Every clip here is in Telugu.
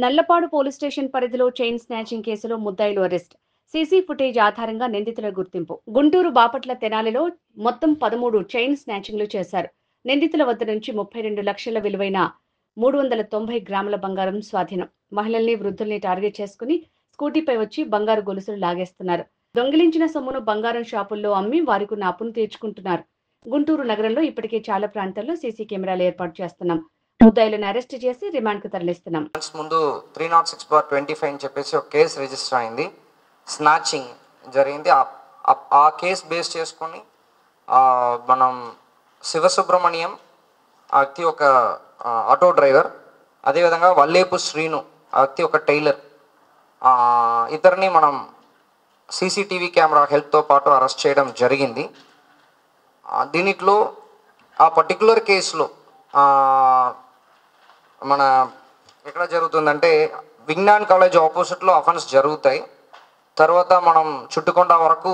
నల్లపాడు పోలీస్ స్టేషన్ పరిధిలో చైన్ స్నాచింగ్ కేసులో ముద్దాయిలు అరెస్ట్. సీసీ ఫుటేజ్ ఆధారంగా నిందితుల గుర్తింపు. గుంటూరు బాపట్ల తెనాలిలో మొత్తం 13 చైన్ స్నాచింగ్లు చేశారు. నిందితుల వద్ద నుంచి 32 లక్షల విలువైన 390 గ్రాముల బంగారం స్వాధీనం. మహిళల్ని, వృద్ధుల్ని టార్గెట్ చేసుకుని స్కూటీపై వచ్చి బంగారు గొలుసులు లాగేస్తున్నారు. దొంగిలించిన సొమ్మును బంగారం షాపుల్లో అమ్మి వారికున్న అప్పును తీర్చుకుంటున్నారు. గుంటూరు నగరంలో ఇప్పటికే చాలా ప్రాంతాల్లో సీసీ కెమెరాలు ఏర్పాటు చేస్తున్నాం. ముద్దాయిలను అరెస్ట్ చేసి రిమాండ్కు తరలిస్తున్నాం. ముందు 306/25 అని చెప్పేసి ఒక కేసు రిజిస్టర్ అయింది. స్నాచింగ్ జరిగింది. ఆ కేసు బేస్ చేసుకొని మనం శివసుబ్రహ్మణ్యం ఆ వ్యక్తి ఒక ఆటో డ్రైవర్, అదేవిధంగా వల్లేపు శ్రీను ఆ వ్యక్తి ఒక టైలర్, ఇద్దరిని మనం సీసీటీవీ కెమెరా హెల్ప్తో పాటు అరెస్ట్ చేయడం జరిగింది. దీనిలో ఆ పర్టికులర్ కేసులో మన ఎక్కడ జరుగుతుందంటే విజ్ఞాన్ కాలేజ్ ఆపోజిట్లో అఫెన్స్ జరుగుతాయి. తర్వాత మనం చుట్టుకొండ వరకు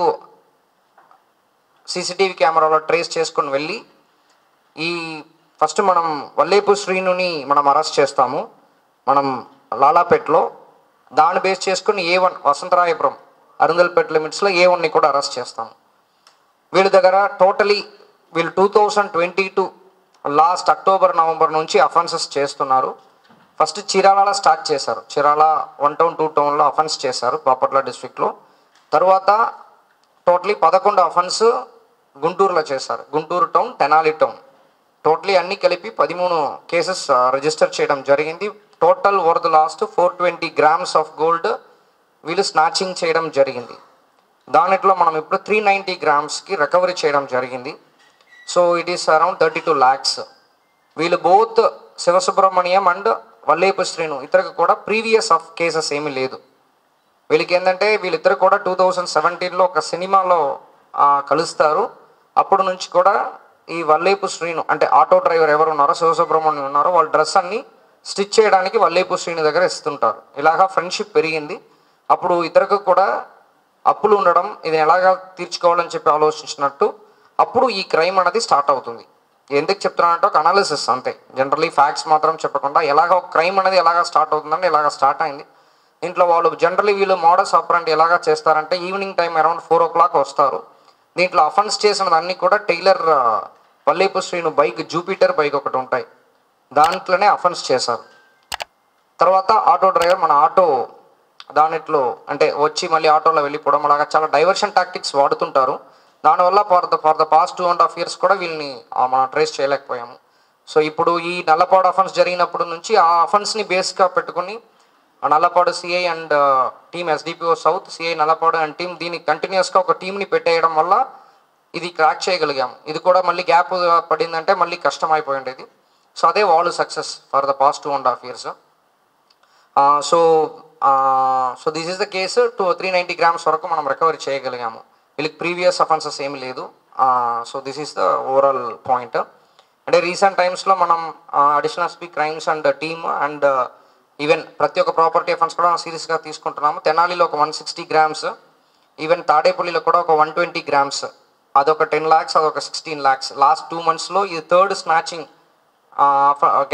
సీసీటీవీ కెమెరాలో ట్రేస్ చేసుకొని వెళ్ళి ఈ ఫస్ట్ మనం వల్లేపు శ్రీనుని మనం అరెస్ట్ చేస్తాము మనం లాలాపేట్లో. దాన్ని బేస్ చేసుకుని A1 వసంతరాయపురం అరుందల్పేట లిమిట్స్లో A1ని కూడా అరెస్ట్ చేస్తాము. వీళ్ళ దగ్గర టోటలీ వీళ్ళు 2022 లాస్ట్ అక్టోబర్ నవంబర్ నుంచి అఫెన్సెస్ చేస్తున్నారు. ఫస్ట్ చీరాలలో స్టార్ట్ చేశారు. చీరాల 1 టౌన్ 2 టౌన్లో అఫెన్స్ చేశారు బాపట్ల డిస్ట్రిక్ట్లో. తర్వాత టోటలీ 11 అఫెన్స్ గుంటూరులో చేశారు. Guntur town, Tenali town totally అన్నీ కలిపి 13 కేసెస్ రిజిస్టర్ చేయడం జరిగింది. Total worth last 420 grams of gold వీళ్ళు స్నాచింగ్ చేయడం జరిగింది. దానిట్లో మనం ఇప్పుడు 390 గ్రామ్స్కి రికవరీ చేయడం జరిగింది. So it is around 32 lakhs. వీళ్ళు బోత్ శివసుబ్రహ్మణ్యం అండ్ వల్లేపు శ్రీను ఇద్దరికి కూడా ప్రీవియస్ ఆఫ్ కేసెస్ ఏమీ లేదు. వీళ్ళకి ఏంటంటే వీళ్ళిద్దరు కూడా 2017లో ఒక సినిమాలో కలుస్తారు. అప్పటి నుంచి కూడా ఈ వల్లేపు శ్రీను అంటే ఆటో డ్రైవర్ ఎవరు ఉన్నారో శివసుబ్రహ్మణ్యం ఉన్నారో వాళ్ళ డ్రెస్ అన్ని స్టిచ్ చేయడానికి వల్లేపు శ్రీను దగ్గర ఇస్తుంటారు. ఇలాగా ఫ్రెండ్షిప్ పెరిగింది. అప్పుడు ఇద్దరికి కూడా అప్పులు ఉండడం, ఇది ఎలాగా తీర్చుకోవాలని చెప్పి ఆలోచించినట్టు అప్పుడు ఈ క్రైమ్ అనేది స్టార్ట్ అవుతుంది. ఎందుకు చెప్తున్నానంటే ఒక అనాలిసిస్ అంతే, జనరలీ ఫ్యాక్ట్స్ మాత్రం చెప్పకుండా ఎలాగ ఒక క్రైమ్ అనేది ఎలాగ స్టార్ట్ అవుతుందంటే ఇలాగ స్టార్ట్ అయింది. దీంట్లో వాళ్ళు జనరలీ వీళ్ళు మోడస్ ఆపరెంట్ ఎలాగా చేస్తారంటే ఈవినింగ్ టైం అరౌండ్ 4 o'clock వస్తారు. దీంట్లో అఫెన్స్ చేసినదన్నీ కూడా tailor Vallepu Srinu bike, Jupiter bike ఒకటి ఉంటాయి, దాంట్లోనే అఫెన్స్ చేశారు. తర్వాత ఆటో డ్రైవర్ మన ఆటో దానిట్లో అంటే వచ్చి మళ్ళీ ఆటోలో వెళ్ళిపోవడం, అలాగా చాలా డైవర్షన్ టాక్టిక్స్ వాడుతుంటారు. దానివల్ల ఫర్ ద పాస్ట్ 2.5 years కూడా వీళ్ళని మనం ట్రేస్ చేయలేకపోయాము. సో ఇప్పుడు ఈ నల్లపాడు అఫెన్స్ జరిగినప్పుడు నుంచి ఆ అఫెన్స్ని బేస్గా పెట్టుకుని Nallapadu CI and team SDPO south, CI Nallapadu and team దీన్ని కంటిన్యూస్గా ఒక టీంని పెట్టేయడం వల్ల ఇది క్రాక్ చేయగలిగాము. ఇది కూడా మళ్ళీ గ్యాప్ పడిందంటే మళ్ళీ కష్టం అయిపోయి ఉండేది. సో అదే వాళ్ళు success for the past 2.5 years. So this is the case. 390 grams వరకు మనం రికవరీ చేయగలిగాము. వీళ్ళకి ప్రీవియస్ అఫెన్సెస్ ఏమి లేదు. So this is the overall point. అంటే రీసెంట్ టైమ్స్లో మనం additional SP crimes and team and even ప్రతి ఒక్క ప్రాపర్టీ అఫెన్స్ కూడా సీరియస్గా తీసుకుంటున్నాము. తెనాలిలో ఒక 160 grams, ఈవెన్ తాడేపల్లిలో కూడా ఒక 120 grams, అదొక 10 lakhs, అదొక 16 lakhs. లాస్ట్ 2 monthsలో ఈ థర్డ్ స్నాచింగ్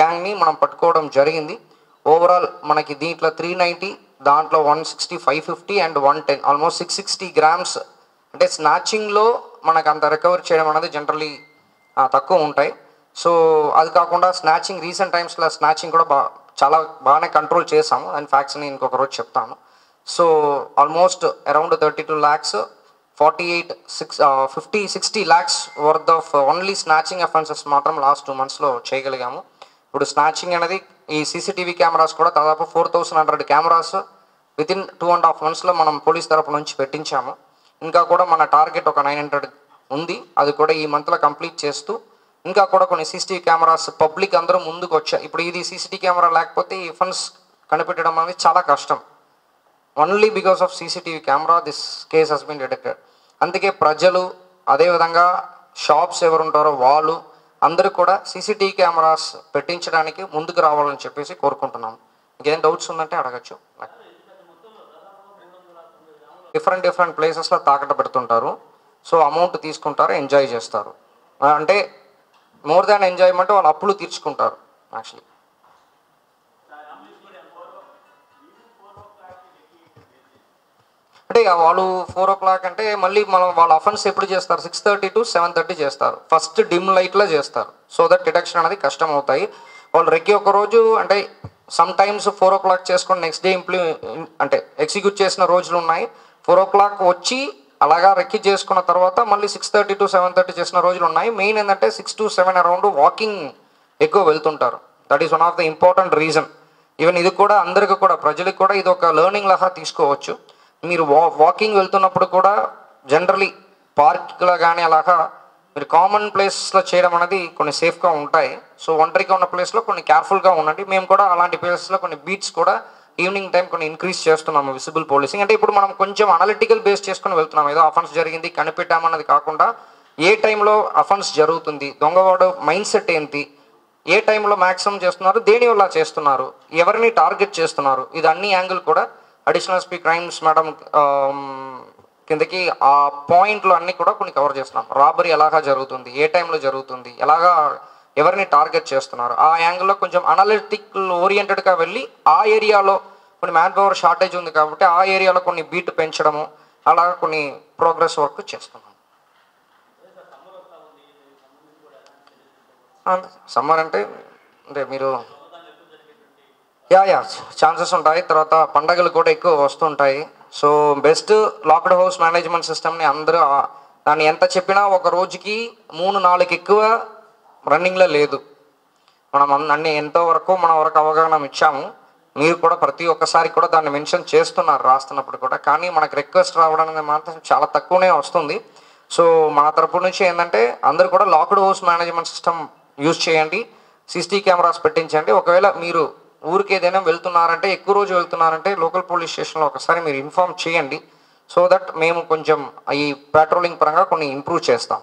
గ్యాంగ్ని మనం పట్టుకోవడం జరిగింది. ఓవరాల్ మనకి దీంట్లో 390, దాంట్లో 160, 550 అండ్ 110, ఆల్మోస్ట్ 660 grams. అంటే స్నాచింగ్లో మనకు అంత రికవరీ చేయడం అనేది జనరలీ తక్కువ ఉంటాయి. సో అది కాకుండా స్నాచింగ్ రీసెంట్ టైమ్స్లో స్నాచింగ్ కూడా చాలా బాగానే కంట్రోల్ చేసాము. అండ్ ఫ్యాక్ట్స్ నేను ఇంకొక రోజు చెప్తాను. So almost around 32 lakhs, 50-60 lakhs worth of only snatching offences మాత్రం లాస్ట్ 2 monthsలో చేయగలిగాము. ఇప్పుడు స్నాచింగ్ అనేది ఈ సీసీటీవీ కెమెరాస్ కూడా దాదాపు 4100 కెమెరాస్ వితిన్ 2.5 monthsలో మనం పోలీస్ తరపు నుంచి పెట్టించాము. ఇంకా కూడా మన టార్గెట్ ఒక 900 ఉంది. అది కూడా ఈ మంత్లో కంప్లీట్ చేస్తూ ఇంకా కూడా కొన్ని సీసీటీవీ కెమెరాస్ పబ్లిక్ అందరూ ముందుకు వచ్చాయి. ఇప్పుడు ఇది సీసీటీవీ కెమెరా లేకపోతే ఈ ఫండ్స్ కనిపెట్టడం అనేది చాలా కష్టం. Only because of CCTV camera this case has been detected. అందుకే ప్రజలు, అదేవిధంగా షాప్స్ ఎవరు ఉంటారో వాళ్ళు అందరూ కూడా సీసీటీవీ కెమెరాస్ పెట్టించడానికి ముందుకు రావాలని చెప్పేసి కోరుకుంటున్నాం. ఇంకేం డౌట్స్ ఉందంటే అడగచ్చు. డిఫరెంట్ ప్లేసెస్లో తాకట్టు పెడుతుంటారు. సో అమౌంట్ తీసుకుంటారు, ఎంజాయ్ చేస్తారు. అంటే మోర్ దాన్ ఎంజాయ్మెంట్ వాళ్ళు అప్పులు తీర్చుకుంటారు యాక్చువల్లీ. అంటే వాళ్ళు 4 o'clock అంటే మళ్ళీ మనం వాళ్ళ అఫెన్స్ ఎప్పుడు చేస్తారు, 6:30 to 7:30 చేస్తారు. ఫస్ట్ డిమ్ లైట్లో చేస్తారు, సో దట్ డిటెక్షన్ అనేది కష్టం అవుతాయి. వాళ్ళు రెక్కి ఒక రోజు అంటే సమ్ టైమ్స్ 4 o'clock చేసుకొని నెక్స్ట్ డే అంటే ఎగ్జిక్యూట్ చేసిన రోజులు ఉన్నాయి. 4 o'clock వచ్చి అలాగా రెక్కి చేసుకున్న తర్వాత మళ్ళీ 6:30 to 7:30 చేసిన రోజులు ఉన్నాయి. మెయిన్ ఏంటంటే 6 to 7 అరౌండ్ వాకింగ్ ఎక్కువ వెళ్తుంటారు. That is one of the important reason. Even ఇది కూడా అందరికీ కూడా ప్రజలకు కూడా ఇది ఒక లెర్నింగ్ లాగా తీసుకోవచ్చు. మీరు వాకింగ్ వెళ్తున్నప్పుడు కూడా జనరలీ పార్క్లో కానీ అలాగా మీరు కామన్ ప్లేసెస్లో చేయడం అనేది కొన్ని సేఫ్గా ఉంటాయి. సో ఒంటరిగా ఉన్న ప్లేస్లో కొన్ని కేర్ఫుల్గా ఉండండి. మేము కూడా అలాంటి ప్లేసెస్లో కొన్ని బీట్స్ కూడా ఈవినింగ్ టైం కొన్ని ఇంక్రీజ్ చేస్తున్నాము విజిబుల్ పోలీసింగ్. అంటే ఇప్పుడు మనం కొంచెం అనలిటికల్ బేస్ చేసుకుని వెళ్తున్నాం. ఏదో అఫెన్స్ జరిగింది కనిపెట్టామన్నది కాకుండా ఏ టైంలో అఫెన్స్ జరుగుతుంది, దొంగవాడు మైండ్ సెట్ ఏంటి, ఏ టైంలో మ్యాక్సిమం చేస్తున్నారు, దేని వల్ల చేస్తున్నారు, ఎవరిని టార్గెట్ చేస్తున్నారు, ఇది అన్ని యాంగిల్ కూడా అడిషనల్ ఎస్పీ క్రైమ్స్ మేడం కిందకి ఆ పాయింట్లు అన్నీ కూడా కొన్ని కవర్ చేస్తున్నాం. రాబరీ ఎలాగా జరుగుతుంది, ఏ టైంలో జరుగుతుంది, ఎలాగా ఎవరిని టార్గెట్ చేస్తున్నారు, ఆ యాంగిల్లో కొంచెం అనలిటికల్ ఓరియంటెడ్గా వెళ్ళి ఆ ఏరియాలో కొన్ని మ్యాన్ పవర్ షార్టేజ్ ఉంది కాబట్టి ఆ ఏరియాలో కొన్ని బీట్ పెంచడము అలాగా కొన్ని ప్రోగ్రెస్ వర్క్ చేస్తున్నాం. సమ్మర్ అంటే మీరు యా ఛాన్సెస్ ఉంటాయి. తర్వాత పండగలు కూడా ఎక్కువ వస్తుంటాయి. So best locked house management సిస్టమ్ని అందరూ దాన్ని ఎంత చెప్పినా ఒక రోజుకి 3-4 ఎక్కువ రన్నింగ్లో లేదు. మనం అన్ని ఎంతో వరకు మన వరకు అవగాహన ఇచ్చాము. మీరు కూడా ప్రతి ఒక్కసారి కూడా దాన్ని మెన్షన్ చేస్తున్నారు రాస్తున్నప్పుడు కూడా. కానీ మనకు రిక్వెస్ట్ రావడం అనేది మాత్రం చాలా తక్కువనే వస్తుంది. సో మా తరపు నుంచి ఏంటంటే అందరూ కూడా locked house management system use చేయండి, CCTV కెమెరాస్ పెట్టించండి. ఒకవేళ మీరు ఊరికి ఏదైనా వెళ్తున్నారంటే ఎక్కువ రోజు వెళ్తున్నారంటే లోకల్ పోలీస్ స్టేషన్లో ఒకసారి మీరు ఇన్ఫార్మ్ చేయండి. సో దట్ మేము కొంచెం ఈ పెట్రోలింగ్ పరంగా కొన్ని ఇంప్రూవ్ చేస్తాం.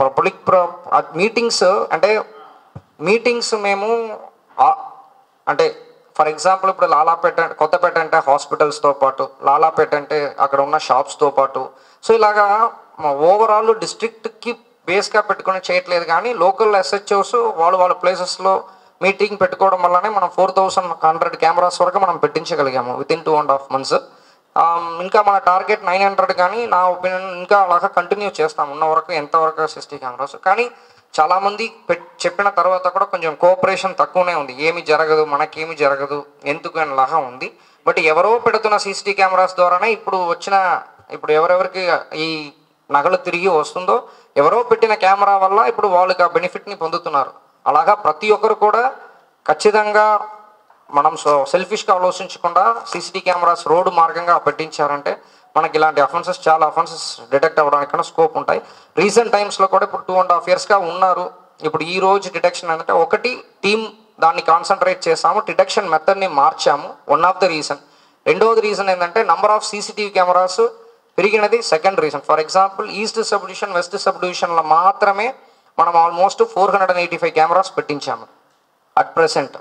పబ్లిక్ మీటింగ్స్ అంటే మీటింగ్స్ మేము అంటే ఫర్ ఎగ్జాంపుల్ ఇప్పుడు లాలాపేట కొత్తపేట అంటే హాస్పిటల్స్తో పాటు, లాలాపేట అంటే అక్కడ ఉన్న షాప్స్తో పాటు, సో ఇలాగా ఓవరాల్ డిస్ట్రిక్ట్కి బేస్గా పెట్టుకొని చేయట్లేదు. కానీ లోకల్ SHOs వాళ్ళ ప్లేసెస్లో మీటింగ్ పెట్టుకోవడం వల్లనే మనం 4100 కెమెరాస్ వరకు మనం పెట్టించగలిగాము వితిన్ 2.5 months. ఇంకా మన టార్గెట్ 900, కానీ నా ఒపీనియన్ ఇంకా అలాగా కంటిన్యూ చేస్తాం ఉన్న వరకు ఎంతవరకు CCTV కెమెరాస్. కానీ చాలామంది చెప్పిన తర్వాత కూడా కొంచెం కోఆపరేషన్ తక్కువనే ఉంది. ఏమి జరగదు, మనకేమి జరగదు, ఎందుకు అనేలాగా ఉంది. బట్ ఎవరో పెడుతున్న CCTV కెమెరాస్ ద్వారానే ఇప్పుడు ఎవరెవరికి ఈ నగలు తిరిగి వస్తుందో ఎవరో పెట్టిన కెమెరా వల్ల ఇప్పుడు వాళ్ళకి ఆ బెనిఫిట్ని పొందుతున్నారు. అలాగా ప్రతి ఒక్కరు కూడా ఖచ్చితంగా మనం సెల్ఫిష్గా ఆలోచించకుండా CCTV కెమెరాస్ రోడ్డు మార్గంగా పెట్టించారంటే మనకి ఇలాంటి చాలా అఫెన్సెస్ డిటెక్ట్ అవ్వడానికైనా స్కోప్ ఉంటాయి. రీసెంట్ టైమ్స్లో కూడా ఇప్పుడు 2.5 yearsగా ఉన్నారు. ఇప్పుడు ఈ రోజు డిటెక్షన్ అంటే ఒకటి టీమ్ దాన్ని కాన్సన్ట్రేట్ చేసాము, డిటెక్షన్ మెథడ్ని మార్చాము, వన్ ఆఫ్ ద రీజన్. రెండవది రీజన్ ఏంటంటే నంబర్ ఆఫ్ CCTV కెమెరాస్ పెరిగినది second reason. For example east subdivision, west సబ్ డివిజన్లో మాత్రమే మనం ఆల్మోస్ట్ 485 కెమెరాస్ పెట్టించాము at present.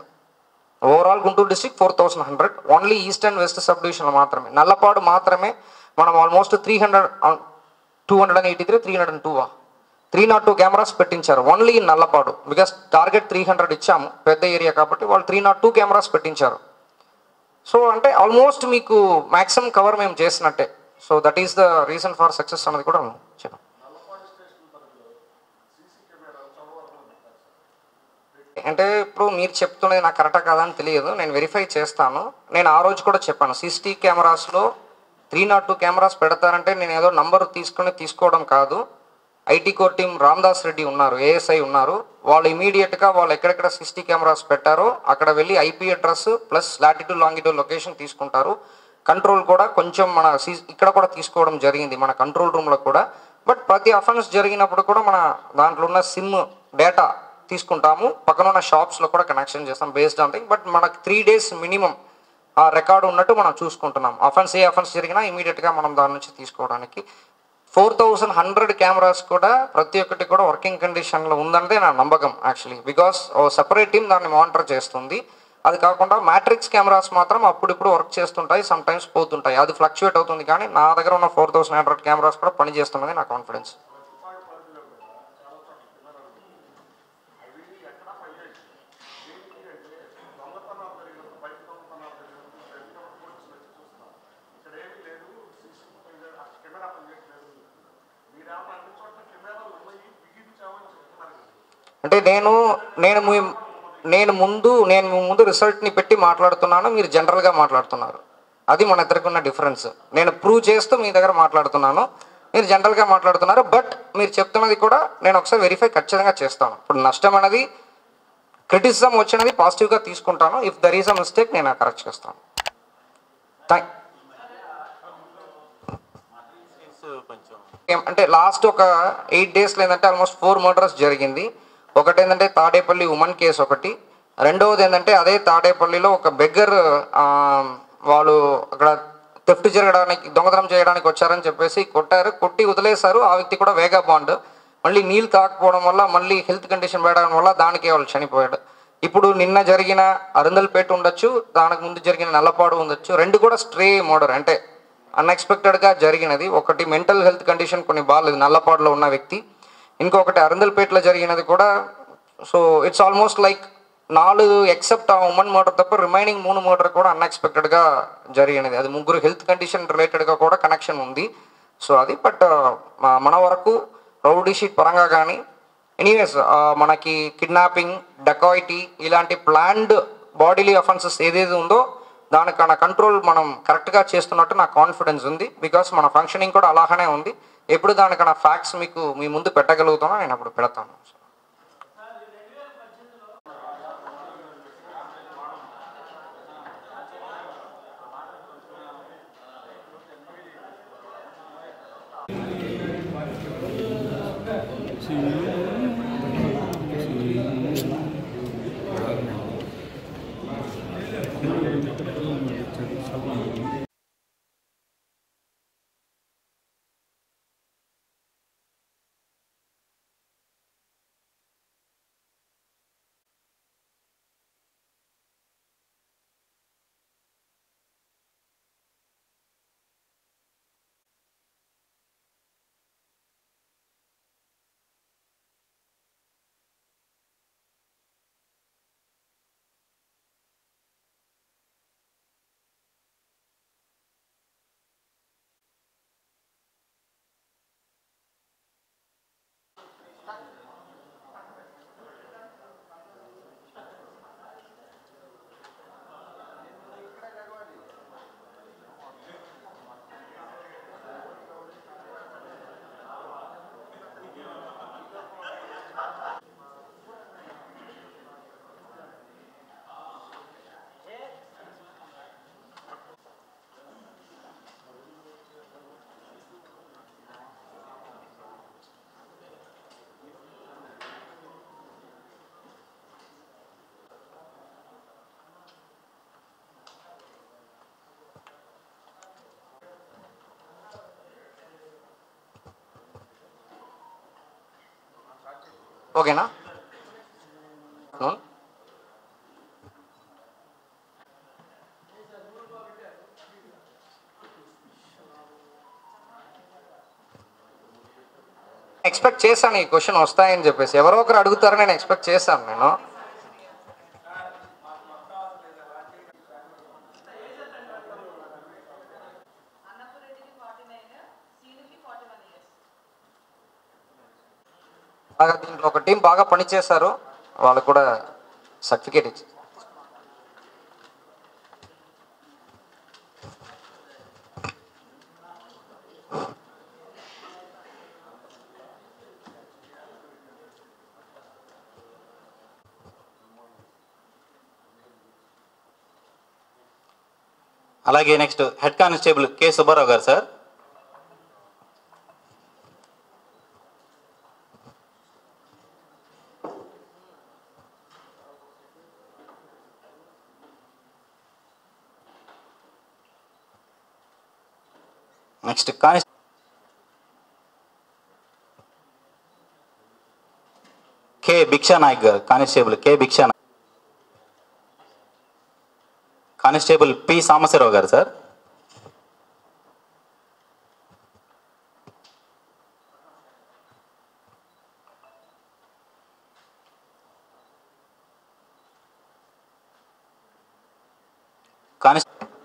Overall Guntur district 4100, only east and west సబ్ డివిజన్లో మాత్రమే. నల్లపాడు మాత్రమే మనం ఆల్మోస్ట్ 302 కెమెరాస్ పెట్టించారు only in Nallapadu. Because target 300 ఇచ్చాము, పెద్ద ఏరియా కాబట్టి వాళ్ళు 302 కెమెరాస్ పెట్టించారు. సో అంటే ఆల్మోస్ట్ మీకు మ్యాక్సిమం కవర్ మేము చేసినట్టే. So that is the reason for success అన్నది కూడా చెప్పాం. అంటే ఇప్పుడు మీరు చెప్తున్నది నాకు కరెక్టా కాదని తెలియదు, నేను వెరిఫై చేస్తాను. నేను ఆ రోజు కూడా చెప్పాను CCTV కెమెరాస్లో 302 కెమెరాస్ పెడతారంటే నేను ఏదో నంబర్ తీసుకోవడం కాదు. IT core team Ramadas Reddy ఉన్నారు, ASI ఉన్నారు, వాళ్ళు ఇమీడియట్గా వాళ్ళు ఎక్కడెక్కడ CCTV కెమెరాస్ పెట్టారో అక్కడ వెళ్ళి IP address plus latitude longitude location తీసుకుంటారు. కంట్రోల్ కూడా కొంచెం మన ఇక్కడ కూడా తీసుకోవడం జరిగింది మన కంట్రోల్ రూమ్లో కూడా. బట్ ప్రతి అఫెన్స్ జరిగినప్పుడు కూడా మన దాంట్లో ఉన్న సిమ్ డేటా తీసుకుంటాము, పక్కన ఉన్న షాప్స్లో కూడా కనెక్షన్ చేస్తాం బేస్డ్ ఆన్ థింగ్. బట్ మనకు 3 days మినిమం ఆ రికార్డు ఉన్నట్టు మనం చూసుకుంటున్నాం. ఏ అఫెన్స్ జరిగినా ఇమీడియట్గా మనం దాని నుంచి తీసుకోవడానికి 4100 కెమెరాస్ కూడా ప్రతి ఒక్కటి కూడా వర్కింగ్ కండిషన్లో ఉందంటే నా నమ్మకం యాక్చువల్లీ. బికాస్ సెపరేట్ టీమ్ దాన్ని మానిటర్ చేస్తుంది. అది కాకుండా మ్యాట్రిక్స్ కెమెరాస్ మాత్రం అప్పుడిప్పుడు వర్క్ చేస్తుంటాయి, సమ్ టైమ్స్ పోతుంటాయి, అది ఫ్లక్చువేట్ అవుతుంది. కానీ నా దగ్గర ఉన్న 4100 కెమెరాస్ కూడా పనిచేస్తున్నది నా కాన్ఫిడెన్స్. అంటే నేను ముందు రిజల్ట్ని పెట్టి మాట్లాడుతున్నాను, మీరు జనరల్గా మాట్లాడుతున్నారు. అది మన ఇద్దరికి ఉన్న డిఫరెన్స్. నేను ప్రూవ్ చేస్తూ మీ దగ్గర మాట్లాడుతున్నాను, మీరు జనరల్గా మాట్లాడుతున్నారు. బట్ మీరు చెప్తున్నది కూడా నేను ఒకసారి వెరిఫై ఖచ్చితంగా చేస్తాను. ఇప్పుడు నష్టం అనేది క్రిటిసిజం వచ్చినది పాజిటివ్గా తీసుకుంటాను. If there is a mistake నేను కరెక్ట్ చేస్తాను. అంటే లాస్ట్ ఒక 8 డేస్లో ఏంటంటే ఆల్మోస్ట్ 4 మర్డర్స్ జరిగింది. ఒకటి ఏంటంటే తాడేపల్లి ఉమెన్ కేసు ఒకటి, రెండవది ఏంటంటే అదే తాడేపల్లిలో ఒక బెగ్గర్ వాళ్ళు అక్కడ థెఫ్ట్ జరగడానికి దొంగతనం చేయడానికి వచ్చారని చెప్పేసి కొట్టి వదిలేశారు. ఆ వ్యక్తి కూడా వేగా బాండ్, మళ్ళీ నీళ్ళు తాకపోవడం వల్ల మళ్ళీ హెల్త్ కండిషన్ పెరగడం వల్ల దానికి వాళ్ళు చనిపోయాడు. ఇప్పుడు నిన్న జరిగిన అరుందల్పేట ఉండొచ్చు, దానికి ముందు జరిగిన నల్లపాడు ఉండొచ్చు, రెండు కూడా స్ట్రే మర్డర్, అంటే అన్ఎక్స్పెక్టెడ్గా జరిగినది. ఒకటి మెంటల్ హెల్త్ కండిషన్ కొన్ని బాగాలేదు నల్లపాడులో ఉన్న వ్యక్తి, ఇంకొకటి అరుందల్పేటలో జరిగినది కూడా. So it's almost like 4 except ఆ ఉమెన్ మర్డర్ తప్ప రిమైనింగ్ 3 మర్డర్ కూడా అన్ఎక్స్పెక్టెడ్గా జరిగినది. అది ముగ్గురు హెల్త్ కండిషన్ రిలేటెడ్గా కూడా కనెక్షన్ ఉంది. సో అది బట్ మన వరకు రౌడీ షీట్ పరంగా కానీ ఎనీవేస్ మనకి కిడ్నాపింగ్, డకాయిటీ ఇలాంటి ప్లాన్డ్ బాడీలీ అఫెన్సెస్ ఏదేది ఉందో దానికన్నా కంట్రోల్ మనం కరెక్ట్గా చేస్తున్నట్టు నాకు కాన్ఫిడెన్స్ ఉంది. బికాస్ మన ఫంక్షనింగ్ కూడా అలాగనే ఉంది. ఎప్పుడు దానికన్నా ఫ్యాక్ట్స్ మీకు మీ ముందు పెట్టగలుగుతానో నేను అప్పుడు పెడతాను. ఓకేనా? ఎక్స్పెక్ట్ చేశాను ఈ క్వశ్చన్ వస్తాయని చెప్పేసి, ఎవరో ఒకరు అడుగుతారని నేను ఎక్స్పెక్ట్ చేశాను. నేను దీంట్లో ఒక టీం బాగా పనిచేశారు, వాళ్ళకు కూడా సర్టిఫికేట్ ఇచ్చి. అలాగే next head constable K Subbarao garu sir. Next K Bhiksha Nayak garu, constable K Bhiksha Nayak. Constable P Sambasivarao garu sir. Constable